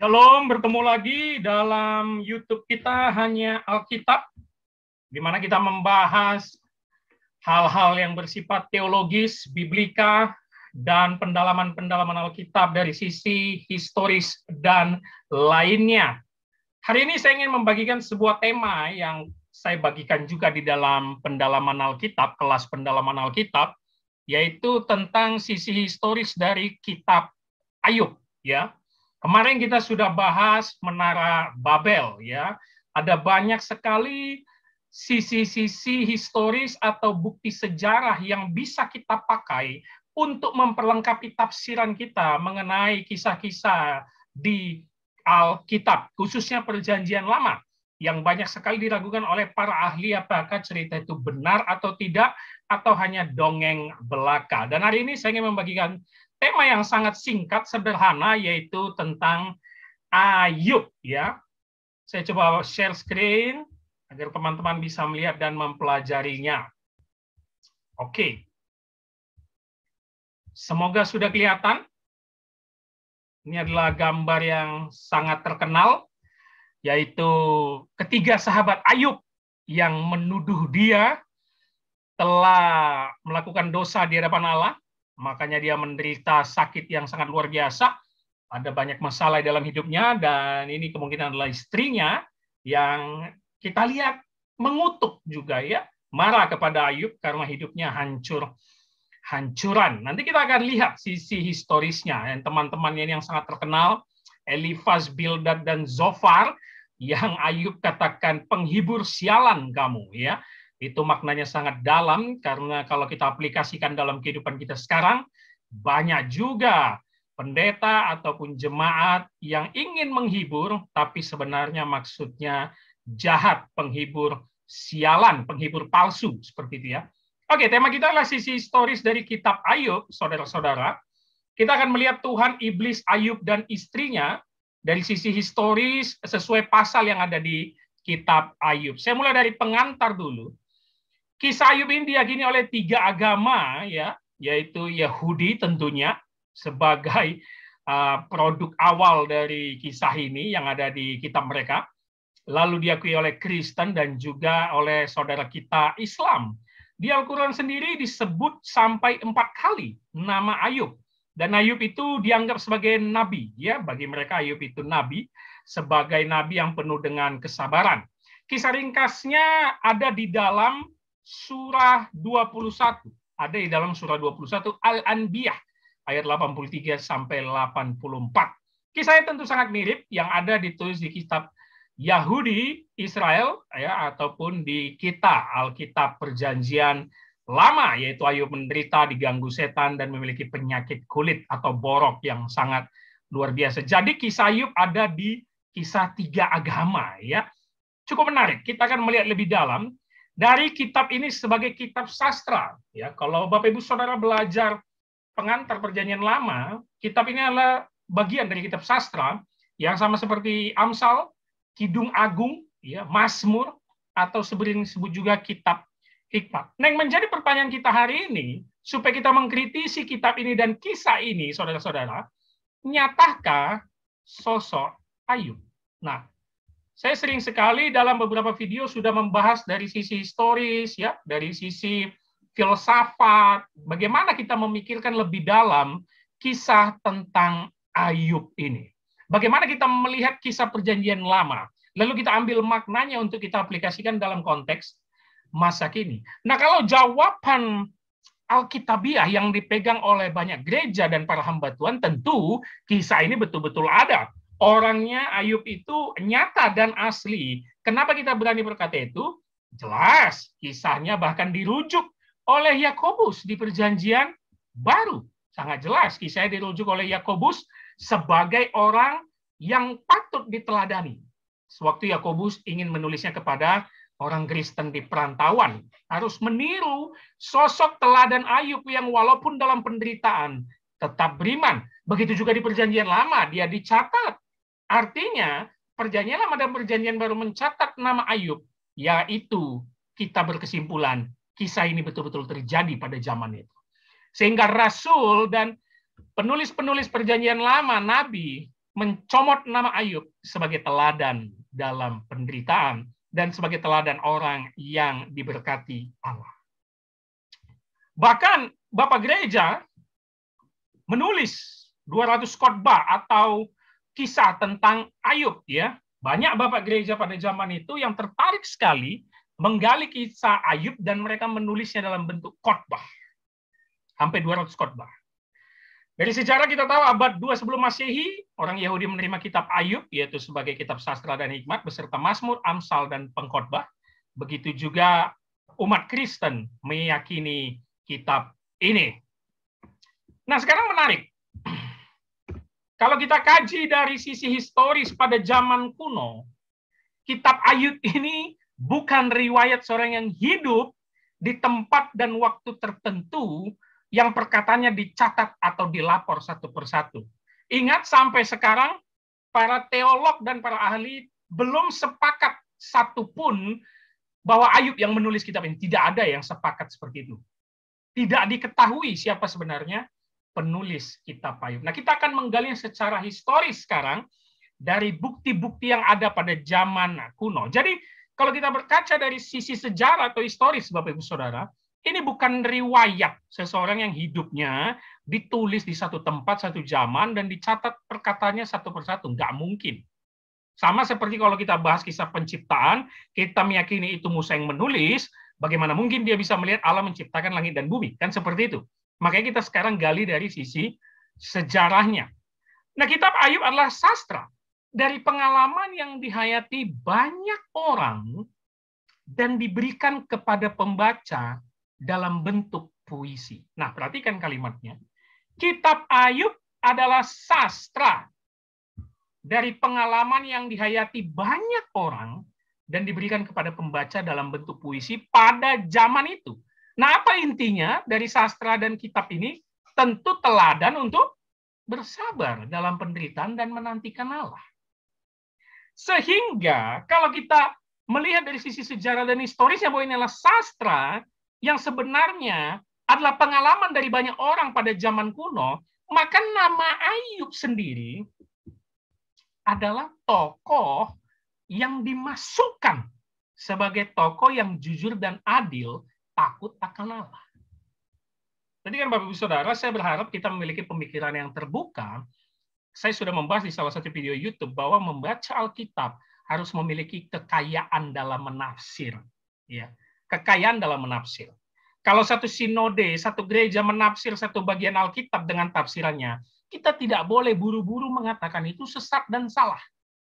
Shalom, bertemu lagi dalam YouTube kita Hanya Alkitab, di mana kita membahas hal-hal yang bersifat teologis, biblika, dan pendalaman-pendalaman Alkitab dari sisi historis dan lainnya. Hari ini saya ingin membagikan sebuah tema yang saya bagikan juga di dalam pendalaman Alkitab, kelas pendalaman Alkitab, yaitu tentang sisi historis dari kitab Ayub, ya. Kemarin kita sudah bahas Menara Babel, ya. Ada banyak sekali sisi-sisi historis atau bukti sejarah yang bisa kita pakai untuk memperlengkapi tafsiran kita mengenai kisah-kisah di Alkitab, khususnya Perjanjian Lama, yang banyak sekali diragukan oleh para ahli apakah cerita itu benar atau tidak, atau hanya dongeng belaka. Dan hari ini saya ingin membagikan tema yang sangat singkat, sederhana, yaitu tentang Ayub. Ya, saya coba share screen agar teman-teman bisa melihat dan mempelajarinya. Oke, semoga sudah kelihatan. Ini adalah gambar yang sangat terkenal, yaitu ketiga sahabat Ayub yang menuduh dia telah melakukan dosa di hadapan Allah. Makanya dia menderita sakit yang sangat luar biasa. Ada banyak masalah dalam hidupnya, dan ini kemungkinan adalah istrinya yang kita lihat mengutuk juga, ya, marah kepada Ayub karena hidupnya hancuran. Nanti kita akan lihat sisi historisnya. Dan teman-temannya ini yang sangat terkenal, Elifaz, Bildad, dan Zofar, yang Ayub katakan penghibur sialan kamu, ya. Itu maknanya sangat dalam, karena kalau kita aplikasikan dalam kehidupan kita sekarang, banyak juga pendeta ataupun jemaat yang ingin menghibur, tapi sebenarnya maksudnya jahat, penghibur sialan, penghibur palsu, seperti itu, ya. Oke, tema kita adalah sisi historis dari kitab Ayub, saudara-saudara. Kita akan melihat Tuhan, iblis, Ayub, dan istrinya dari sisi historis sesuai pasal yang ada di kitab Ayub. Saya mulai dari pengantar dulu. Kisah Ayub ini diyakini oleh tiga agama, ya, yaitu Yahudi tentunya sebagai produk awal dari kisah ini yang ada di kitab mereka. Lalu diakui oleh Kristen dan juga oleh saudara kita Islam. Di Al-Quran sendiri disebut sampai 4 kali nama Ayub. Dan Ayub itu dianggap sebagai nabi, ya, bagi mereka Ayub itu nabi, sebagai nabi yang penuh dengan kesabaran. Kisah ringkasnya ada di dalam surah 21. Ada di dalam surah 21 Al-Anbiyah ayat 83 sampai 84. Kisahnya tentu sangat mirip yang ada ditulis di kitab Yahudi Israel, ya, ataupun di kita Alkitab Perjanjian Lama, yaitu Ayub menderita, diganggu setan, dan memiliki penyakit kulit atau borok yang sangat luar biasa. Jadi kisah Ayub ada di kisah tiga agama, ya. Cukup menarik. Kita akan melihat lebih dalam dari kitab ini sebagai kitab sastra. Ya, kalau Bapak Ibu Saudara belajar pengantar Perjanjian Lama, kitab ini adalah bagian dari kitab sastra yang sama seperti Amsal, Kidung Agung, ya, Mazmur, atau sebenarnya disebut juga kitab hikmat. Nah, yang menjadi pertanyaan kita hari ini, supaya kita mengkritisi kitab ini dan kisah ini, saudara-saudara, nyatakah sosok Ayub? Nah, saya sering sekali dalam beberapa video sudah membahas dari sisi historis, ya, dari sisi filsafat, bagaimana kita memikirkan lebih dalam kisah tentang Ayub ini. Bagaimana kita melihat kisah Perjanjian Lama, lalu kita ambil maknanya untuk kita aplikasikan dalam konteks masa kini. Nah, kalau jawaban Alkitabiah yang dipegang oleh banyak gereja dan para hamba Tuhan, tentu kisah ini betul-betul ada. Orangnya Ayub itu nyata dan asli. Kenapa kita berani berkata itu? Jelas, kisahnya bahkan dirujuk oleh Yakobus di Perjanjian Baru. Sangat jelas, kisahnya dirujuk oleh Yakobus sebagai orang yang patut diteladani. Sewaktu Yakobus ingin menulisnya kepada orang Kristen di perantauan, harus meniru sosok teladan Ayub yang walaupun dalam penderitaan tetap beriman. Begitu juga di Perjanjian Lama, dia dicatat. Artinya, Perjanjian Lama dan Perjanjian Baru mencatat nama Ayub, yaitu kita berkesimpulan, kisah ini betul-betul terjadi pada zaman itu. Sehingga Rasul dan penulis-penulis Perjanjian Lama, Nabi, mencomot nama Ayub sebagai teladan dalam penderitaan dan sebagai teladan orang yang diberkati Allah. Bahkan Bapak Gereja menulis 200 khotbah atau kisah tentang Ayub, ya. Banyak Bapak Gereja pada zaman itu yang tertarik sekali menggali kisah Ayub dan mereka menulisnya dalam bentuk khotbah. Sampai 200 khotbah. Dari sejarah kita tahu abad 2 sebelum Masehi, orang Yahudi menerima kitab Ayub, yaitu sebagai kitab sastra dan hikmat, beserta Mazmur, Amsal, dan pengkhotbah. Begitu juga umat Kristen meyakini kitab ini. Nah, sekarang menarik. Kalau kita kaji dari sisi historis pada zaman kuno, kitab Ayub ini bukan riwayat seorang yang hidup di tempat dan waktu tertentu yang perkataannya dicatat atau dilapor satu persatu. Ingat, sampai sekarang para teolog dan para ahli belum sepakat satupun bahwa Ayub yang menulis kitab ini. Tidak ada yang sepakat seperti itu. Tidak diketahui siapa sebenarnya penulis kitab Ayub. Nah, kita akan menggalinya secara historis sekarang dari bukti-bukti yang ada pada zaman kuno. Jadi, kalau kita berkaca dari sisi sejarah atau historis, Bapak Ibu Saudara, ini bukan riwayat seseorang yang hidupnya ditulis di satu tempat, satu zaman, dan dicatat perkataannya satu persatu. Nggak mungkin. Sama seperti kalau kita bahas kisah penciptaan, kita meyakini itu Musa yang menulis, bagaimana mungkin dia bisa melihat Allah menciptakan langit dan bumi. Kan seperti itu. Makanya kita sekarang gali dari sisi sejarahnya. Nah, kitab Ayub adalah sastra dari pengalaman yang dihayati banyak orang dan diberikan kepada pembaca dalam bentuk puisi. Nah, perhatikan kalimatnya. Kitab Ayub adalah sastra dari pengalaman yang dihayati banyak orang dan diberikan kepada pembaca dalam bentuk puisi pada zaman itu. Nah, apa intinya dari sastra dan kitab ini? Tentu teladan untuk bersabar dalam penderitaan dan menantikan Allah. Sehingga kalau kita melihat dari sisi sejarah dan historisnya bahwa ini adalah sastra yang sebenarnya adalah pengalaman dari banyak orang pada zaman kuno, maka nama Ayub sendiri adalah tokoh yang dimasukkan sebagai tokoh yang jujur dan adil, takut akan Allah. Jadi kan Bapak Ibu Saudara, saya berharap kita memiliki pemikiran yang terbuka. Saya sudah membahas di salah satu video YouTube bahwa membaca Alkitab harus memiliki kekayaan dalam menafsir. Ya. Kekayaan dalam menafsir. Kalau satu sinode, satu gereja menafsir satu bagian Alkitab dengan tafsirannya, kita tidak boleh buru-buru mengatakan itu sesat dan salah.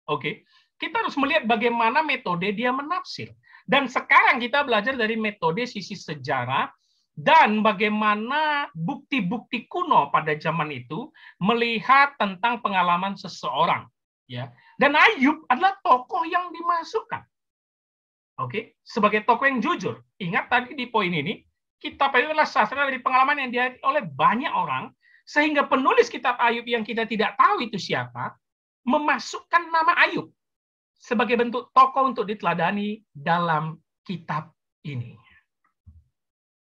Oke, kita harus melihat bagaimana metode dia menafsir. Dan sekarang kita belajar dari metode sisi sejarah dan bagaimana bukti-bukti kuno pada zaman itu melihat tentang pengalaman seseorang. Ya, dan Ayub adalah tokoh yang dimasukkan. Oke, sebagai tokoh yang jujur. Ingat tadi di poin ini, kitab Ayub adalah sastra dari pengalaman yang dihayati oleh banyak orang, sehingga penulis kitab Ayub yang kita tidak tahu itu siapa, memasukkan nama Ayub sebagai bentuk tokoh untuk diteladani dalam kitab ini.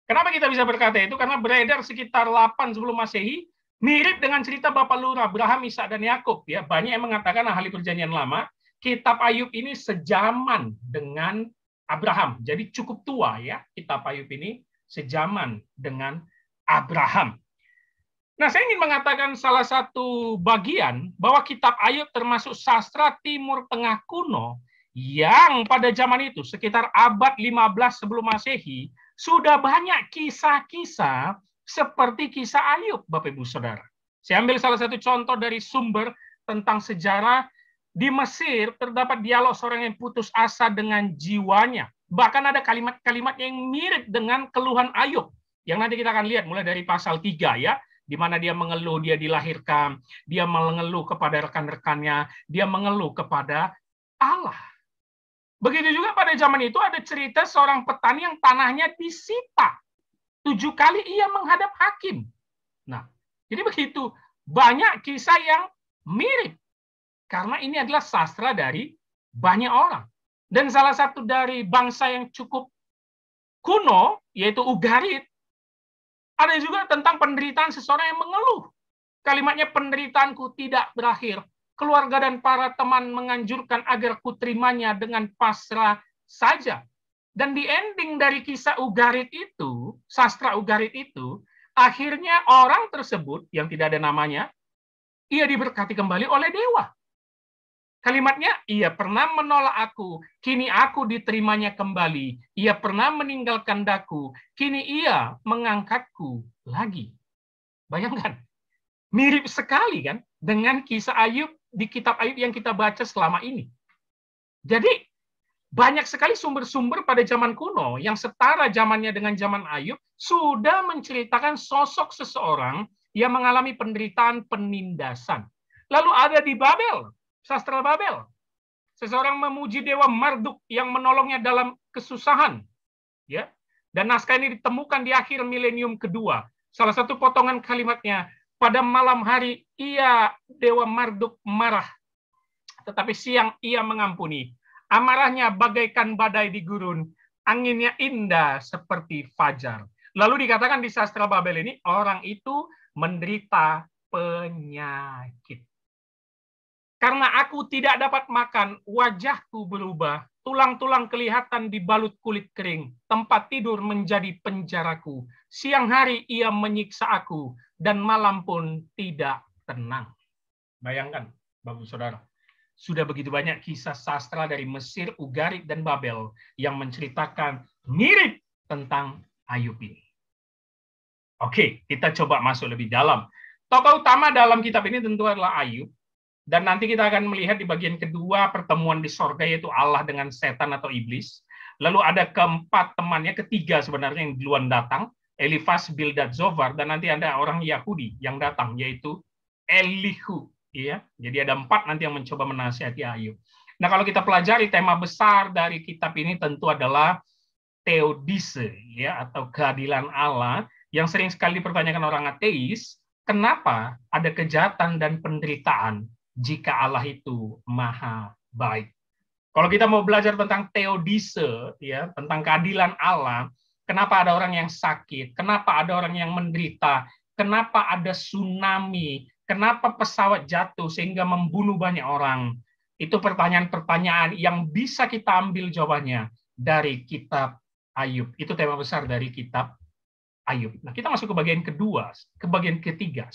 Kenapa kita bisa berkata itu? Karena beredar sekitar 8 sebelum Masehi, mirip dengan cerita Bapak Lur Abraham, Ishak, dan Yakub. Ya, banyak yang mengatakan ahli perjanjian lama, kitab Ayub ini sejaman dengan Abraham. Jadi cukup tua ya, kitab Ayub ini sejaman dengan Abraham. Nah, saya ingin mengatakan salah satu bagian bahwa kitab Ayub termasuk sastra Timur Tengah kuno yang pada zaman itu, sekitar abad 15 sebelum Masehi, sudah banyak kisah-kisah seperti kisah Ayub, Bapak Ibu Saudara. Saya ambil salah satu contoh dari sumber tentang sejarah. Di Mesir terdapat dialog seorang yang putus asa dengan jiwanya. Bahkan ada kalimat-kalimat yang mirip dengan keluhan Ayub. Yang nanti kita akan lihat mulai dari pasal 3 ya. Di mana dia mengeluh, dia dilahirkan, dia mengeluh kepada rekan-rekannya, dia mengeluh kepada Allah. Begitu juga pada zaman itu ada cerita seorang petani yang tanahnya disita. 7 kali ia menghadap hakim. Nah, jadi begitu banyak kisah yang mirip. Karena ini adalah sastra dari banyak orang. Dan salah satu dari bangsa yang cukup kuno, yaitu Ugarit, ada juga tentang penderitaan seseorang yang mengeluh. Kalimatnya, penderitaanku tidak berakhir keluarga dan para teman menganjurkan agar kuterimanya dengan pasrah saja. Dan di ending dari kisah Ugarit itu, sastra Ugarit itu, akhirnya orang tersebut yang tidak ada namanya, ia diberkati kembali oleh dewa. Kalimatnya, ia pernah menolak aku, kini aku diterimanya kembali. Ia pernah meninggalkan daku, kini ia mengangkatku lagi. Bayangkan, mirip sekali kan dengan kisah Ayub di kitab Ayub yang kita baca selama ini. Jadi, banyak sekali sumber-sumber pada zaman kuno yang setara zamannya dengan zaman Ayub sudah menceritakan sosok seseorang yang mengalami penderitaan penindasan. Lalu ada di Babel, sastra Babel, seseorang memuji dewa Marduk yang menolongnya dalam kesusahan. Ya, dan naskah ini ditemukan di akhir milenium kedua. Salah satu potongan kalimatnya, pada malam hari ia dewa Marduk marah, tetapi siang ia mengampuni. Amarahnya bagaikan badai di gurun, anginnya indah seperti fajar. Lalu dikatakan di sastra Babel ini, orang itu menderita penyakit. Karena aku tidak dapat makan, wajahku berubah, tulang-tulang kelihatan dibalut kulit kering, tempat tidur menjadi penjaraku. Siang hari ia menyiksa aku, dan malam pun tidak tenang. Bayangkan, Bapak Saudara. Sudah begitu banyak kisah sastra dari Mesir, Ugarit, dan Babel yang menceritakan mirip tentang Ayub ini. Oke, kita coba masuk lebih dalam. Tokoh utama dalam kitab ini tentu adalah Ayub. Dan nanti kita akan melihat di bagian kedua pertemuan di sorga, yaitu Allah dengan setan atau iblis. Lalu ada keempat temannya, ketiga sebenarnya yang duluan datang, Elifas, Bildad, Zofar, dan nanti ada orang Yahudi yang datang, yaitu Elihu. Ya, jadi ada 4 nanti yang mencoba menasihati Ayub. Nah, kalau kita pelajari tema besar dari kitab ini tentu adalah theodise, ya, atau keadilan Allah, yang sering sekali dipertanyakan orang ateis, kenapa ada kejahatan dan penderitaan jika Allah itu maha baik. Kalau kita mau belajar tentang theodise, ya, tentang keadilan Allah, kenapa ada orang yang sakit, kenapa ada orang yang menderita, kenapa ada tsunami, kenapa pesawat jatuh sehingga membunuh banyak orang? Itu pertanyaan-pertanyaan yang bisa kita ambil jawabannya dari kitab Ayub. Itu tema besar dari kitab Ayub. Nah, kita masuk ke bagian ketiga.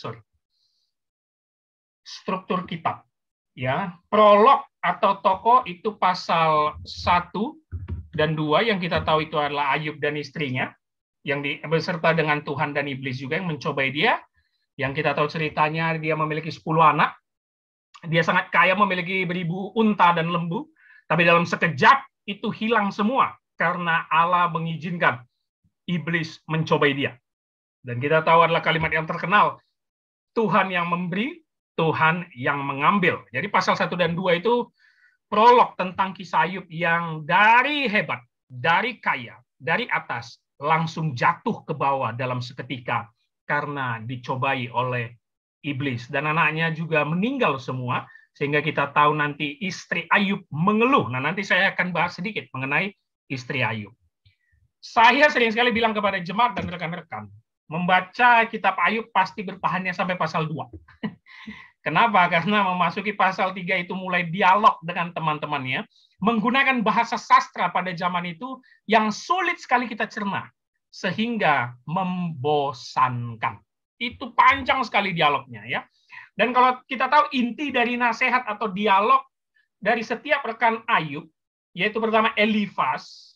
Struktur kitab. Ya, prolog atau tokoh itu pasal 1 dan 2 yang kita tahu itu adalah Ayub dan istrinya yang beserta dengan Tuhan dan iblis juga yang mencobai dia. Yang kita tahu ceritanya, dia memiliki 10 anak. Dia sangat kaya, memiliki beribu unta dan lembu. Tapi dalam sekejap itu hilang semua. Karena Allah mengizinkan iblis mencobai dia. Dan kita tahu adalah kalimat yang terkenal. Tuhan yang memberi, Tuhan yang mengambil. Jadi pasal 1 dan 2 itu prolog tentang kisah Ayub yang dari hebat, dari kaya, dari atas, langsung jatuh ke bawah dalam seketika. Karena dicobai oleh iblis. Dan anaknya juga meninggal semua, sehingga kita tahu nanti istri Ayub mengeluh. Nah, nanti saya akan bahas sedikit mengenai istri Ayub. Saya sering sekali bilang kepada jemaat dan rekan-rekan, membaca kitab Ayub pasti bertahannya sampai pasal 2. Kenapa? Karena memasuki pasal 3 itu mulai dialog dengan teman-temannya, menggunakan bahasa sastra pada zaman itu yang sulit sekali kita cerna. Sehingga membosankan. Itu panjang sekali dialognya, ya. Dan kalau kita tahu inti dari nasihat atau dialog dari setiap rekan Ayub, yaitu pertama Elifas,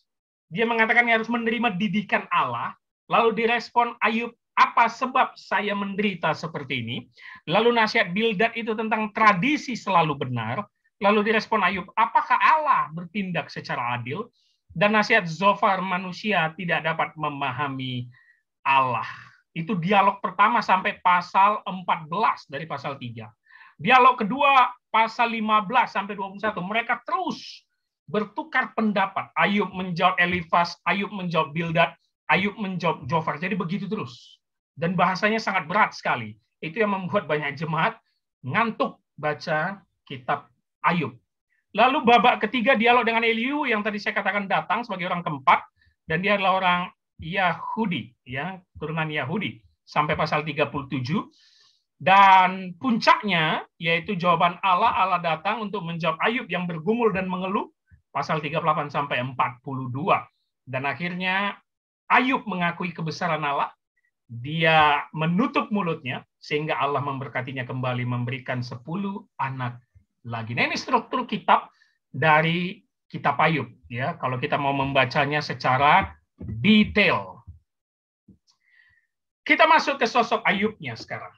dia mengatakan harus menerima didikan Allah, lalu direspon Ayub, apa sebab saya menderita seperti ini? Lalu nasihat Bildad itu tentang tradisi selalu benar, lalu direspon Ayub, apakah Allah bertindak secara adil? Dan nasihat Zofar, manusia tidak dapat memahami Allah. Itu dialog pertama sampai pasal 14 dari pasal 3. Dialog kedua pasal 15 sampai 21. Mereka terus bertukar pendapat. Ayub menjawab Elifas, Ayub menjawab Bildad, Ayub menjawab Zofar. Jadi begitu terus. Dan bahasanya sangat berat sekali. Itu yang membuat banyak jemaat ngantuk baca kitab Ayub. Lalu babak ketiga dialog dengan Elihu yang tadi saya katakan datang sebagai orang keempat, dan dia adalah orang Yahudi, ya, turunan Yahudi, sampai pasal 37. Dan puncaknya, yaitu jawaban Allah, Allah datang untuk menjawab Ayub yang bergumul dan mengeluh, pasal 38-42. Dan akhirnya Ayub mengakui kebesaran Allah, dia menutup mulutnya, sehingga Allah memberkatinya kembali, memberikan 10 anak lagi. Nah, ini struktur kitab dari kitab Ayub, ya. Kalau kita mau membacanya secara detail. Kita masuk ke sosok Ayubnya sekarang.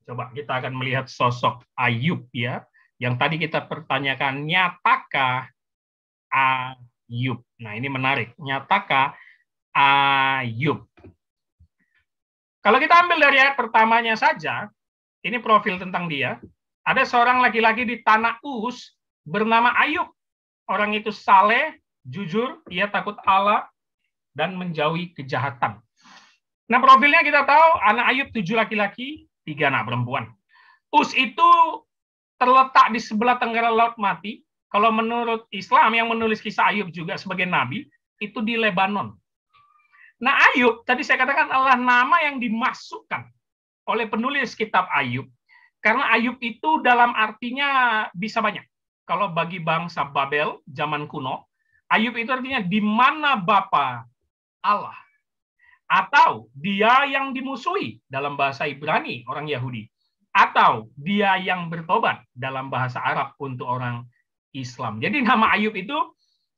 Coba kita akan melihat sosok Ayub, ya. Yang tadi kita pertanyakan, nyatakah Ayub? Nah, ini menarik. Nyatakah Ayub? Kalau kita ambil dari ayat pertamanya saja, ini profil tentang dia. Ada seorang laki-laki di tanah Uz bernama Ayub. Orang itu saleh, jujur, ia takut Allah, dan menjauhi kejahatan. Nah, profilnya kita tahu, anak Ayub 7 laki-laki, 3 anak perempuan. Uz itu terletak di sebelah tenggara Laut Mati. Kalau menurut Islam, yang menulis kisah Ayub juga sebagai nabi, itu di Lebanon. Nah, Ayub, tadi saya katakan adalah nama yang dimasukkan oleh penulis kitab Ayub. Karena Ayub itu dalam artinya bisa banyak. Kalau bagi bangsa Babel, zaman kuno, Ayub itu artinya di mana Bapa Allah. Atau dia yang dimusuhi dalam bahasa Ibrani, orang Yahudi. Atau dia yang bertobat dalam bahasa Arab untuk orang Islam. Jadi nama Ayub itu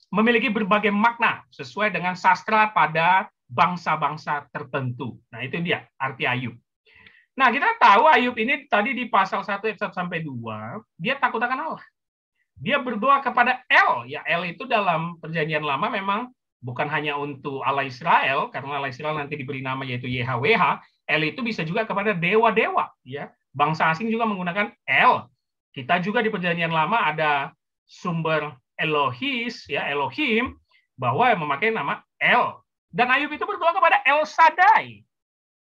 memiliki berbagai makna sesuai dengan sastra pada bangsa-bangsa tertentu. Nah, itu dia arti Ayub. Nah, kita tahu Ayub ini tadi di pasal 1 ayat 1 sampai 2, dia takut akan Allah. Dia berdoa kepada El. Ya, El itu dalam perjanjian lama memang bukan hanya untuk Allah Israel, karena Allah Israel nanti diberi nama yaitu YHWH. El itu bisa juga kepada dewa-dewa, ya. Bangsa asing juga menggunakan El. Kita juga di perjanjian lama ada sumber Elohis, ya, Elohim, bahwa yang memakai nama El. Dan Ayub itu berdoa kepada El Shaddai,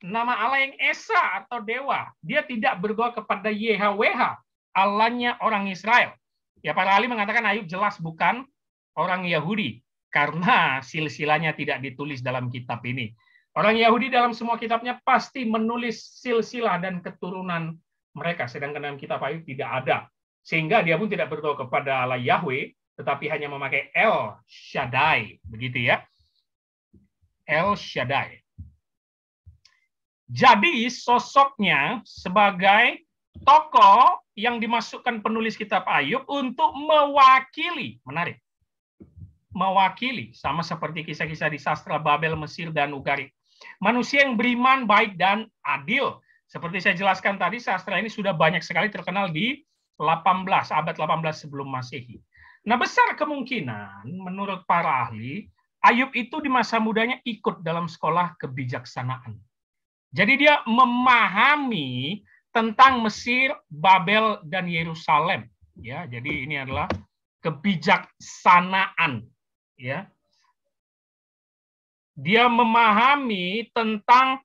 nama Allah yang Esa atau Dewa. Dia tidak berdoa kepada YHWH, Allahnya orang Israel. Ya, para ahli mengatakan Ayub jelas bukan orang Yahudi, karena silsilahnya tidak ditulis dalam kitab ini. Orang Yahudi dalam semua kitabnya pasti menulis silsilah dan keturunan mereka, sedangkan dalam kitab Ayub tidak ada. Sehingga dia pun tidak berdoa kepada Allah Yahweh, tetapi hanya memakai El Shaddai. Begitu ya. El Shaddai. Jadi sosoknya sebagai tokoh yang dimasukkan penulis kitab Ayub untuk mewakili, menarik, mewakili, sama seperti kisah-kisah di sastra Babel, Mesir, dan Ugarit. Manusia yang beriman, baik, dan adil. Seperti saya jelaskan tadi, sastra ini sudah banyak sekali terkenal di abad 18 sebelum Masehi. Nah, besar kemungkinan menurut para ahli, Ayub itu di masa mudanya ikut dalam sekolah kebijaksanaan. Jadi dia memahami tentang Mesir, Babel, dan Yerusalem. Ya, jadi ini adalah kebijaksanaan. Ya, dia memahami tentang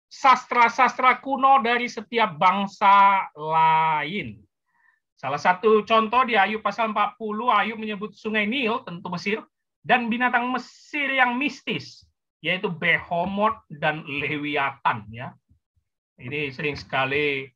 sastra-sastra kuno dari setiap bangsa lain. Salah satu contoh di Ayub pasal 40, Ayub menyebut sungai Nil, tentu Mesir, dan binatang Mesir yang mistis, yaitu Behemoth dan Lewiatan. Ya, ini sering sekali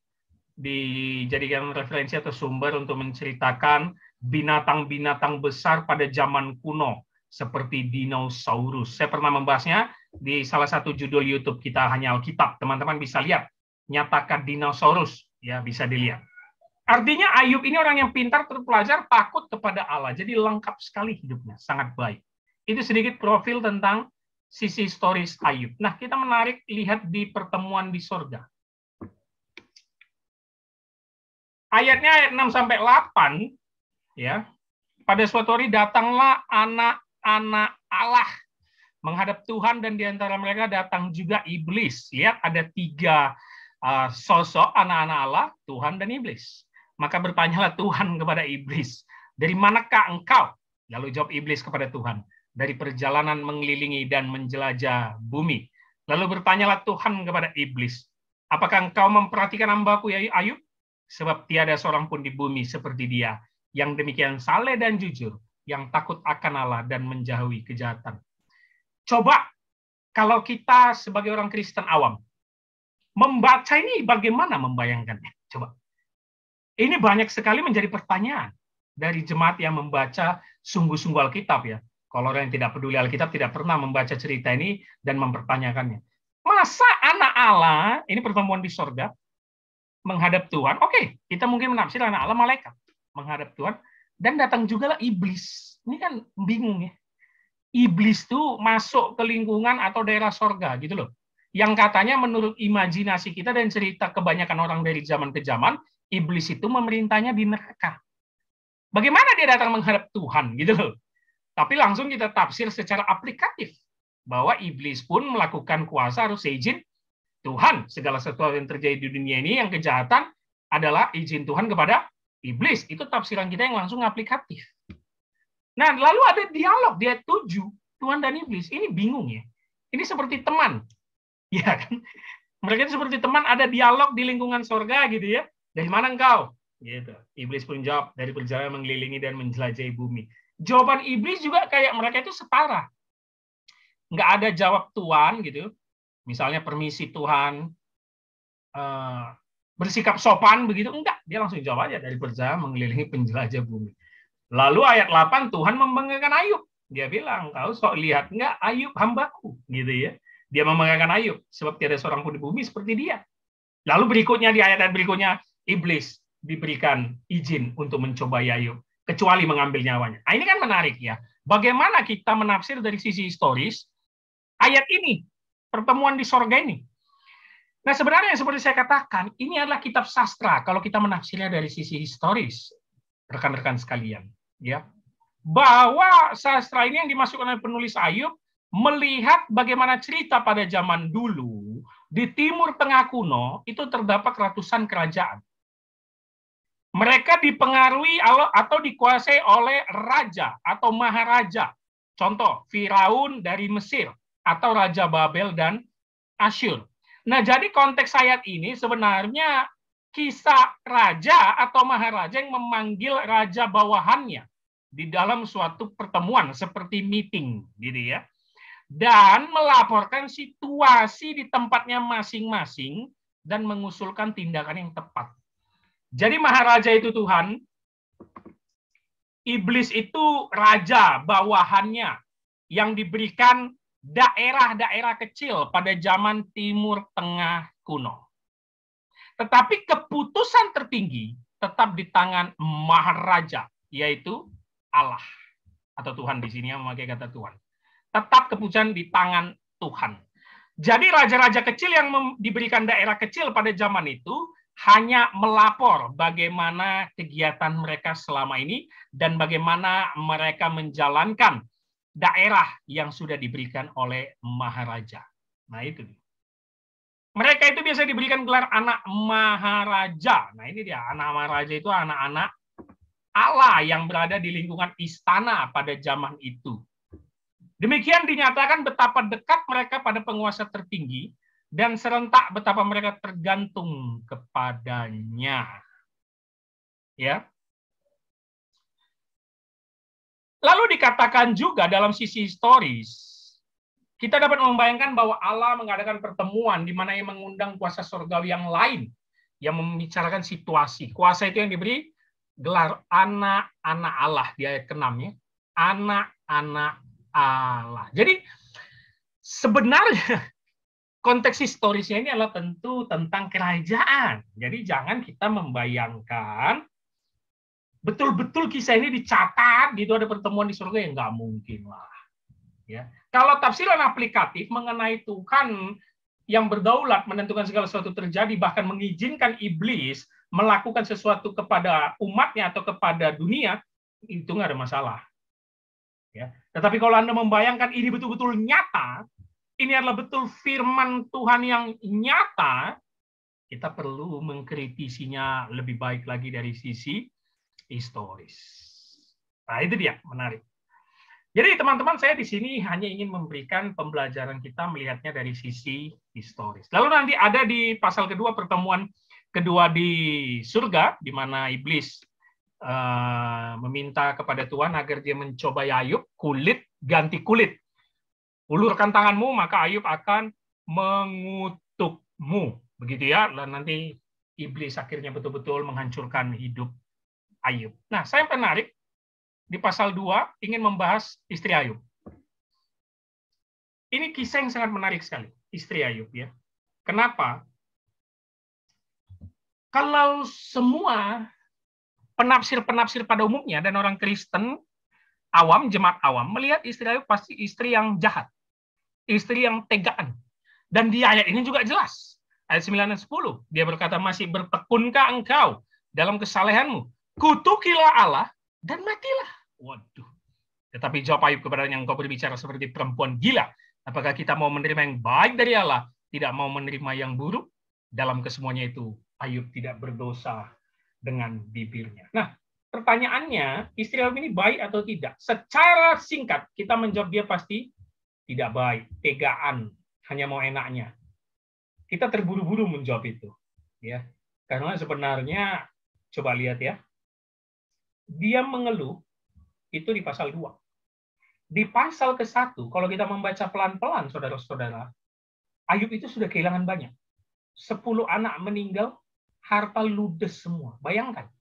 dijadikan referensi atau sumber untuk menceritakan binatang-binatang besar pada zaman kuno, seperti dinosaurus. Saya pernah membahasnya di salah satu judul YouTube kita, Hanya Alkitab. Teman-teman bisa lihat, nyatakan dinosaurus, ya, bisa dilihat. Artinya Ayub ini orang yang pintar, terpelajar, takut kepada Allah. Jadi lengkap sekali hidupnya, sangat baik. Itu sedikit profil tentang sisi historis Ayub. Nah, kita menarik lihat di pertemuan di sorga. Ayatnya ayat 6 sampai 8, ya. Pada suatu hari datanglah anak-anak Allah menghadap Tuhan, dan di antara mereka datang juga iblis. Lihat, ada 3 sosok anak-anak Allah, Tuhan dan iblis. Maka bertanyalah Tuhan kepada iblis, dari manakah engkau? Lalu jawab iblis kepada Tuhan, dari perjalanan mengelilingi dan menjelajah bumi. Lalu bertanyalah Tuhan kepada iblis, apakah engkau memperhatikan hamba-Ku ya Ayub? Sebab tiada seorang pun di bumi seperti dia, yang demikian saleh dan jujur, yang takut akan Allah dan menjauhi kejahatan. Coba kalau kita sebagai orang Kristen awam Membaca ini bagaimana membayangkannya? Coba. Ini banyak sekali menjadi pertanyaan dari jemaat yang membaca sungguh-sungguh Alkitab ya. Kalau orang yang tidak peduli Alkitab tidak pernah membaca cerita ini dan mempertanyakannya. Masa anak Allah, ini pertemuan di sorga, menghadap Tuhan? Oke, kita mungkin menafsir anak Allah malaikat menghadap Tuhan, dan datang juga lah iblis. Ini kan bingung ya. Iblis tuh masuk ke lingkungan atau daerah sorga gitu loh. Yang katanya menurut imajinasi kita dan cerita kebanyakan orang dari zaman ke zaman, iblis itu memerintahnya di neraka. Bagaimana dia datang menghadap Tuhan gitu loh. Tapi langsung kita tafsir secara aplikatif bahwa iblis pun melakukan kuasa harus izin Tuhan. Segala sesuatu yang terjadi di dunia ini yang kejahatan adalah izin Tuhan kepada iblis. Itu tafsiran kita yang langsung aplikatif. Nah, lalu ada dialog, dia tuju, Tuhan dan iblis. Ini bingung ya. Ini seperti teman. Ya kan? Mereka itu seperti teman, ada dialog di lingkungan sorga gitu ya. Dari mana engkau? Gitu. Iblis pun jawab, dari perjalanan mengelilingi dan menjelajahi bumi. Jawaban iblis juga kayak mereka itu setara. Nggak ada jawab Tuhan gitu. Misalnya permisi Tuhan, bersikap sopan begitu. Enggak, dia langsung jawab aja dari perjalanan mengelilingi penjelajah bumi. Lalu ayat 8, Tuhan membanggakan Ayub. Dia bilang, kau sok lihat nggak Ayub hambaku, gitu ya. Dia membanggakan Ayub, sebab tiada seorang pun di bumi seperti dia. Lalu berikutnya di ayat berikutnya, iblis diberikan izin untuk mencobai Ayub, kecuali mengambil nyawanya. Nah, ini kan menarik ya. Bagaimana kita menafsir dari sisi historis ayat ini, pertemuan di sorga ini. Nah, sebenarnya seperti saya katakan, ini adalah kitab sastra kalau kita menafsirnya dari sisi historis, rekan-rekan sekalian. Ya, bahwa sastra ini yang dimasukkan oleh penulis Ayub melihat bagaimana cerita pada zaman dulu di Timur Tengah kuno itu terdapat ratusan kerajaan. Mereka dipengaruhi atau dikuasai oleh raja atau maharaja. Contoh, Firaun dari Mesir atau Raja Babel dan Asyur. Nah, jadi konteks ayat ini sebenarnya kisah raja atau maharaja yang memanggil raja bawahannya di dalam suatu pertemuan seperti meeting gitu ya, dan melaporkan situasi di tempatnya masing-masing dan mengusulkan tindakan yang tepat. Jadi maharaja itu Tuhan, iblis itu raja bawahannya yang diberikan daerah-daerah kecil pada zaman Timur Tengah kuno. Tetapi keputusan tertinggi tetap di tangan maharaja, yaitu Allah atau Tuhan, di sini yang memakai kata Tuhan. Tetap keputusan di tangan Tuhan. Jadi raja-raja kecil yang diberikan daerah kecil pada zaman itu hanya melapor bagaimana kegiatan mereka selama ini dan bagaimana mereka menjalankan daerah yang sudah diberikan oleh maharaja. Nah, itu. Mereka itu biasa diberikan gelar anak maharaja. Nah, ini dia, anak maharaja itu anak-anak Allah yang berada di lingkungan istana pada zaman itu. Demikian dinyatakan betapa dekat mereka pada penguasa tertinggi dan serentak betapa mereka tergantung kepadanya. Ya. Lalu dikatakan juga dalam sisi historis, kita dapat membayangkan bahwa Allah mengadakan pertemuan di mana ia mengundang kuasa surgawi yang lain yang membicarakan situasi. Kuasa itu yang diberi gelar anak-anak Allah di ayat ke-6 ya. Anak-anak Allah. Jadi sebenarnya konteks historisnya ini adalah tentu tentang kerajaan. Jadi jangan kita membayangkan betul-betul kisah ini dicatat gitu ada pertemuan di surga, yang nggak mungkin lah. Ya. Kalau tafsiran aplikatif mengenai Tuhan yang berdaulat menentukan segala sesuatu terjadi, bahkan mengizinkan iblis melakukan sesuatu kepada umatnya atau kepada dunia, itu nggak ada masalah. Ya. Tetapi kalau Anda membayangkan ini betul-betul nyata, ini adalah betul firman Tuhan yang nyata, kita perlu mengkritisinya lebih baik lagi dari sisi historis. Nah, itu dia, menarik. Jadi teman-teman, saya di sini hanya ingin memberikan pembelajaran kita melihatnya dari sisi historis. Lalu nanti ada di pasal kedua, pertemuan kedua di surga, di mana iblis meminta kepada Tuhan agar dia mencobai Ayub, kulit ganti kulit. Ulurkan tanganmu, maka Ayub akan mengutukmu. Begitu ya, dan nanti iblis akhirnya betul-betul menghancurkan hidup Ayub. Nah, saya menarik di pasal 2 ingin membahas istri Ayub. Ini kisah yang sangat menarik sekali, istri Ayub ya. Kenapa? Kalau semua penafsir-penafsir pada umumnya dan orang Kristen awam, jemaat awam, melihat istri Ayub pasti istri yang jahat, istri yang tegaan. Dan di ayat ini juga jelas, ayat 9 dan 10, dia berkata, masih bertekunkah engkau dalam kesalehanmu? Kutukilah Allah dan matilah. Waduh. Tetapi jawab Ayub kepadanya, engkau berbicara seperti perempuan gila. Apakah kita mau menerima yang baik dari Allah, tidak mau menerima yang buruk? Dalam kesemuanya itu, Ayub tidak berdosa dengan bibirnya. Nah, pertanyaannya, istri Ayub ini baik atau tidak? Secara singkat, kita menjawab dia pasti tidak baik, tegaan, hanya mau enaknya. Kita terburu-buru menjawab itu, ya. Karena sebenarnya, coba lihat ya, dia mengeluh itu di pasal 2. Di pasal ke-1, kalau kita membaca pelan-pelan, saudara-saudara, Ayub itu sudah kehilangan banyak. 10 anak meninggal, harta ludes semua. Bayangkan.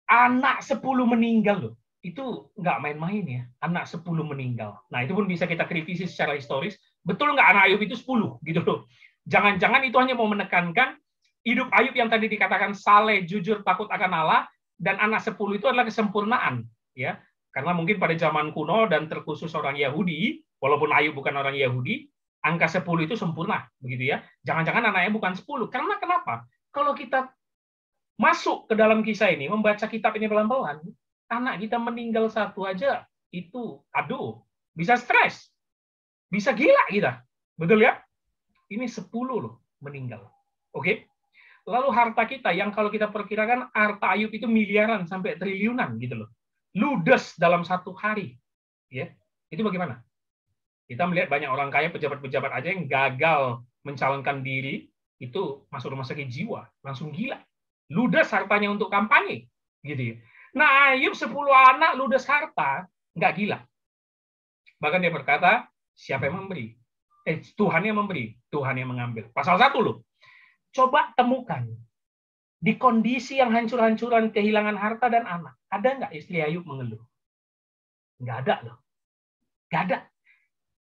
Anak 10 meninggal loh. Itu nggak main-main ya. Anak 10 meninggal. Nah, itu pun bisa kita kritisi secara historis. Betul nggak anak Ayub itu 10? Gitu loh. Jangan-jangan itu hanya mau menekankan hidup Ayub yang tadi dikatakan saleh, jujur, takut akan Allah, dan anak 10 itu adalah kesempurnaan. Ya. Karena mungkin pada zaman kuno dan terkhusus orang Yahudi, walaupun Ayub bukan orang Yahudi, angka 10 itu sempurna, begitu ya. Jangan-jangan anaknya bukan 10. Karena kenapa? Kalau kita masuk ke dalam kisah ini, membaca kitab ini pelan-pelan, anak kita meninggal satu aja, itu, aduh, bisa stres. Bisa gila kita. Betul ya? Ini 10 loh meninggal. Oke? Lalu harta kita, yang kalau kita perkirakan, harta Ayub itu miliaran sampai triliunan gitu loh. Ludes dalam satu hari. Ya, itu bagaimana? Kita melihat banyak orang kaya, pejabat-pejabat aja yang gagal mencalonkan diri, itu masuk rumah sakit jiwa, langsung gila. Ludes hartanya untuk kampanye. Gitu ya. Nah, Ayub 10 anak ludes harta, nggak gila. Bahkan dia berkata, siapa yang memberi? Tuhan yang memberi, Tuhan yang mengambil. Pasal 1 loh. Coba temukan. Di kondisi yang hancur-hancuran, kehilangan harta dan anak, ada nggak istri Ayub mengeluh? Nggak ada loh. Nggak ada.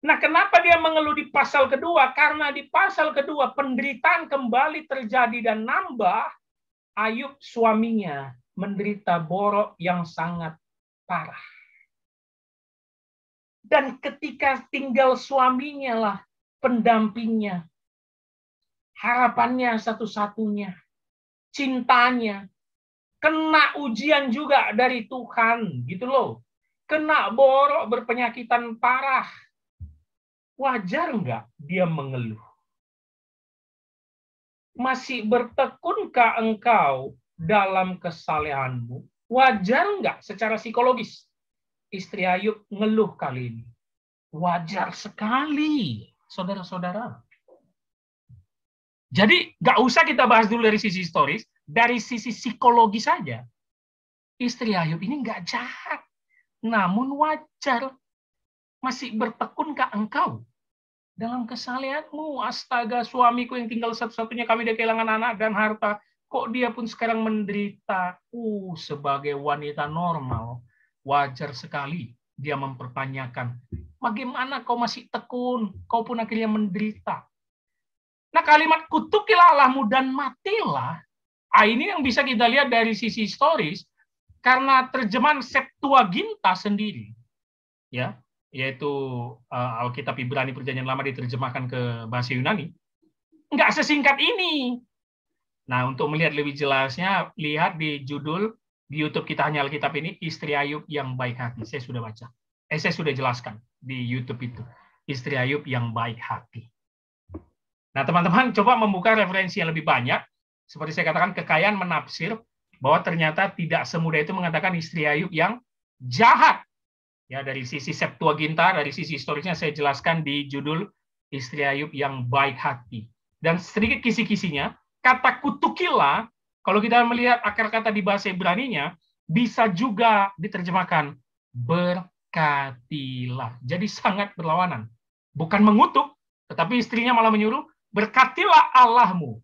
Nah, kenapa dia mengeluh di pasal kedua? Karena di pasal kedua, penderitaan kembali terjadi dan nambah. Ayub suaminya menderita borok yang sangat parah. Dan ketika tinggal suaminya lah pendampingnya, harapannya satu-satunya, cintanya, kena ujian juga dari Tuhan, gitu loh. Kena borok, berpenyakitan parah. Wajar nggak dia mengeluh? Masih bertekunkah engkau dalam kesalehanmu? Wajar nggak secara psikologis istri Ayub ngeluh kali ini? Wajar sekali, saudara-saudara. Jadi nggak usah kita bahas dulu dari sisi historis, dari sisi psikologi saja. Istri Ayub ini nggak jahat, namun wajar. Masih bertekunkah engkau dalam kesalehanmu? Astaga, suamiku yang tinggal satu-satunya, kami udah kehilangan anak dan harta. Kok dia pun sekarang menderita? Sebagai wanita normal, wajar sekali dia mempertanyakan, bagaimana kau masih tekun? Kau pun akhirnya menderita. Nah, kalimat kutukilah Allahmu dan matilah, ini yang bisa kita lihat dari sisi historis, karena terjemahan Septuaginta sendiri, ya, yaitu Alkitab Ibrani Perjanjian Lama diterjemahkan ke bahasa Yunani, nggak sesingkat ini. Nah, untuk melihat lebih jelasnya, lihat di judul di YouTube kita hanya Alkitab ini, Istri Ayub yang Baik Hati. Saya sudah baca. Saya sudah jelaskan di YouTube itu, Istri Ayub yang Baik Hati. Nah, teman-teman coba membuka referensi yang lebih banyak. Seperti saya katakan, kekayaan menafsir bahwa ternyata tidak semudah itu mengatakan istri Ayub yang jahat. Ya, dari sisi Septuaginta, dari sisi historisnya saya jelaskan di judul Istri Ayub yang Baik Hati. Dan sedikit kisi-kisinya, kata kutukilah, kalau kita melihat akar kata di bahasa Ibraninya, bisa juga diterjemahkan berkatilah. Jadi sangat berlawanan. Bukan mengutuk, tetapi istrinya malah menyuruh Berkatilah Allahmu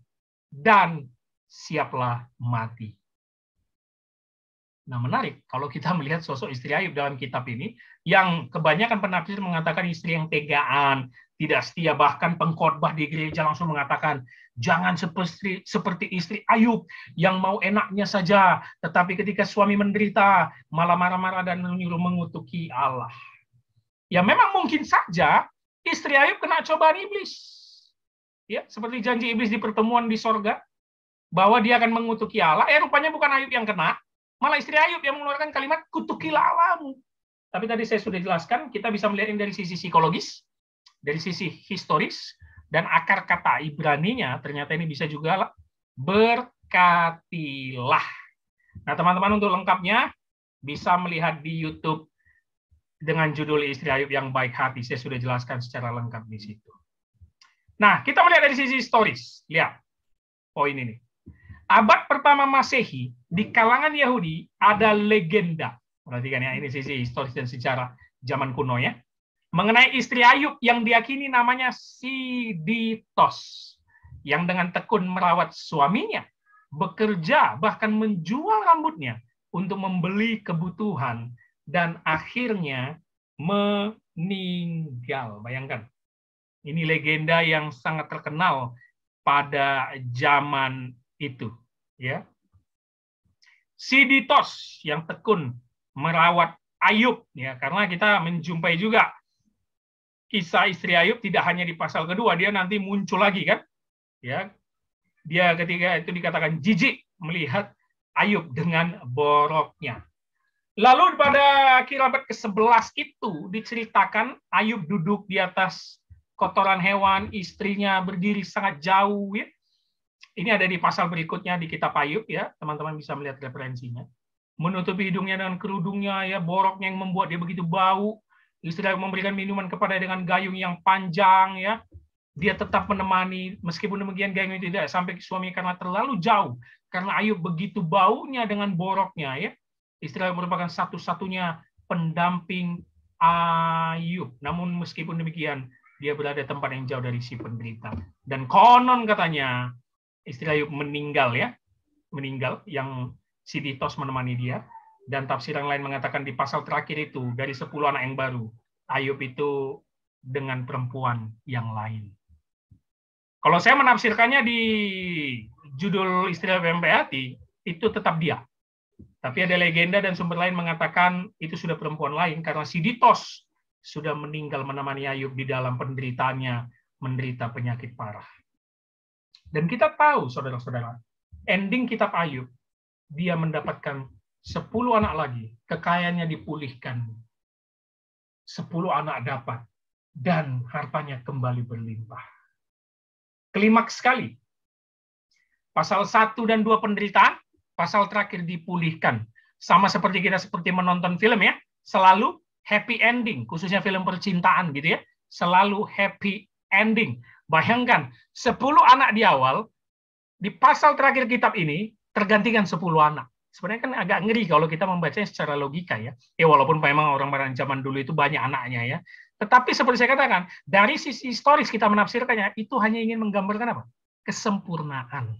dan siaplah mati. Nah, menarik kalau kita melihat sosok istri Ayub dalam kitab ini, yang kebanyakan penafsir mengatakan istri yang tegaan, tidak setia, bahkan pengkhotbah di gereja langsung mengatakan, jangan seperti istri Ayub yang mau enaknya saja, tetapi ketika suami menderita, malah marah-marah dan menyuruh mengutuki Allah. Ya memang mungkin saja istri Ayub kena cobaan iblis. Ya, seperti janji iblis di pertemuan di sorga, bahwa dia akan mengutuki Allah, rupanya bukan Ayub yang kena, malah istri Ayub yang mengeluarkan kalimat, kutukilah Allahmu. Tapi tadi saya sudah jelaskan, kita bisa melihat ini dari sisi psikologis, dari sisi historis, dan akar kata Ibraninya, ternyata ini bisa juga berkatilah. Nah, teman-teman untuk lengkapnya, bisa melihat di YouTube dengan judul Istri Ayub yang Baik Hati. Saya sudah jelaskan secara lengkap di situ. Nah, kita melihat dari sisi historis. Lihat, poin ini. Abad pertama Masehi, di kalangan Yahudi ada legenda. Perhatikan ya, ini sisi historis dan sejarah zaman kuno ya. Mengenai istri Ayub yang diyakini namanya Siditos, yang dengan tekun merawat suaminya, bekerja bahkan menjual rambutnya untuk membeli kebutuhan, dan akhirnya meninggal. Bayangkan, ini legenda yang sangat terkenal pada zaman itu. Ya, Siditos yang tekun merawat Ayub, ya, karena kita menjumpai juga kisah istri Ayub tidak hanya di pasal kedua, dia nanti muncul lagi kan, ya, dia ketika itu dikatakan jijik melihat Ayub dengan boroknya. Lalu pada abad ke-11 itu diceritakan Ayub duduk di atas kotoran hewan, istrinya berdiri sangat jauh, ya. Ini ada di pasal berikutnya di kitab Ayub ya, teman-teman bisa melihat referensinya. Menutupi hidungnya dengan kerudungnya ya, boroknya yang membuat dia begitu bau. Istri memberikan minuman kepada dengan gayung yang panjang ya. Dia tetap menemani, meskipun demikian gayung itu tidak sampai ke suami karena terlalu jauh. Karena Ayub begitu baunya dengan boroknya ya. Istri merupakan satu-satunya pendamping Ayub. Namun meskipun demikian, dia berada di tempat yang jauh dari si penderita. Dan konon katanya istri Ayub meninggal ya, meninggal, yang Siditos menemani dia. Dan tafsir yang lain mengatakan di pasal terakhir itu dari 10 anak yang baru, Ayub itu dengan perempuan yang lain. Kalau saya menafsirkannya di judul Istri Ayub yang Baik Hati, itu tetap dia. Tapi ada legenda dan sumber lain mengatakan itu sudah perempuan lain karena Siditos sudah meninggal menemani Ayub di dalam penderitaannya, menderita penyakit parah. Dan kita tahu, saudara-saudara, ending kitab Ayub, dia mendapatkan 10 anak lagi, kekayaannya dipulihkan. 10 anak dapat, dan hartanya kembali berlimpah. Klimaks sekali. Pasal 1 dan 2 penderitaan, pasal terakhir dipulihkan. Sama seperti kita menonton film ya, selalu happy ending, khususnya film percintaan gitu ya, selalu happy ending. Bayangkan, 10 anak di awal, di pasal terakhir kitab ini, tergantikan 10 anak. Sebenarnya kan agak ngeri kalau kita membacanya secara logika ya. Walaupun memang orang-orang zaman dulu itu banyak anaknya ya. Tetapi seperti saya katakan, dari sisi historis kita menafsirkannya, itu hanya ingin menggambarkan apa? Kesempurnaan.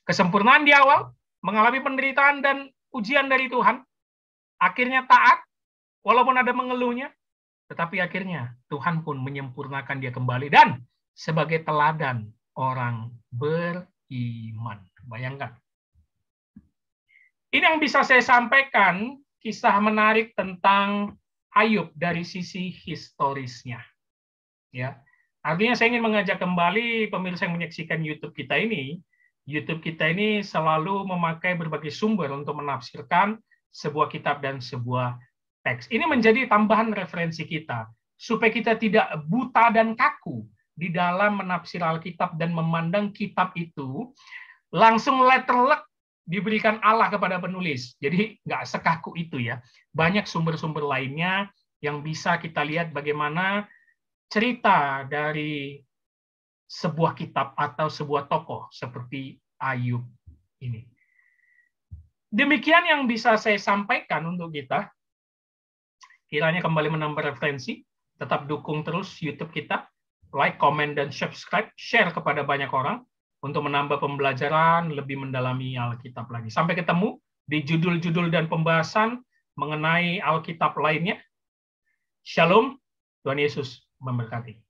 Kesempurnaan di awal, mengalami penderitaan dan ujian dari Tuhan, akhirnya taat, walaupun ada mengeluhnya, tetapi akhirnya Tuhan pun menyempurnakan dia kembali dan sebagai teladan orang beriman. Bayangkan. Ini yang bisa saya sampaikan, kisah menarik tentang Ayub dari sisi historisnya. Ya, artinya saya ingin mengajak kembali pemirsa yang menyaksikan YouTube kita ini. YouTube kita ini selalu memakai berbagai sumber untuk menafsirkan sebuah kitab dan sebuah teks. Ini menjadi tambahan referensi kita, supaya kita tidak buta dan kaku di dalam menafsir Alkitab dan memandang kitab itu langsung letterlek diberikan Allah kepada penulis. Jadi nggak sekaku itu ya. Banyak sumber-sumber lainnya yang bisa kita lihat bagaimana cerita dari sebuah kitab atau sebuah tokoh seperti Ayub ini. Demikian yang bisa saya sampaikan untuk kita. Kiranya kembali menambah referensi, tetap dukung terus YouTube kita, like, comment, dan subscribe, share kepada banyak orang untuk menambah pembelajaran lebih mendalami Alkitab lagi. Sampai ketemu di judul-judul dan pembahasan mengenai Alkitab lainnya. Shalom, Tuhan Yesus memberkati.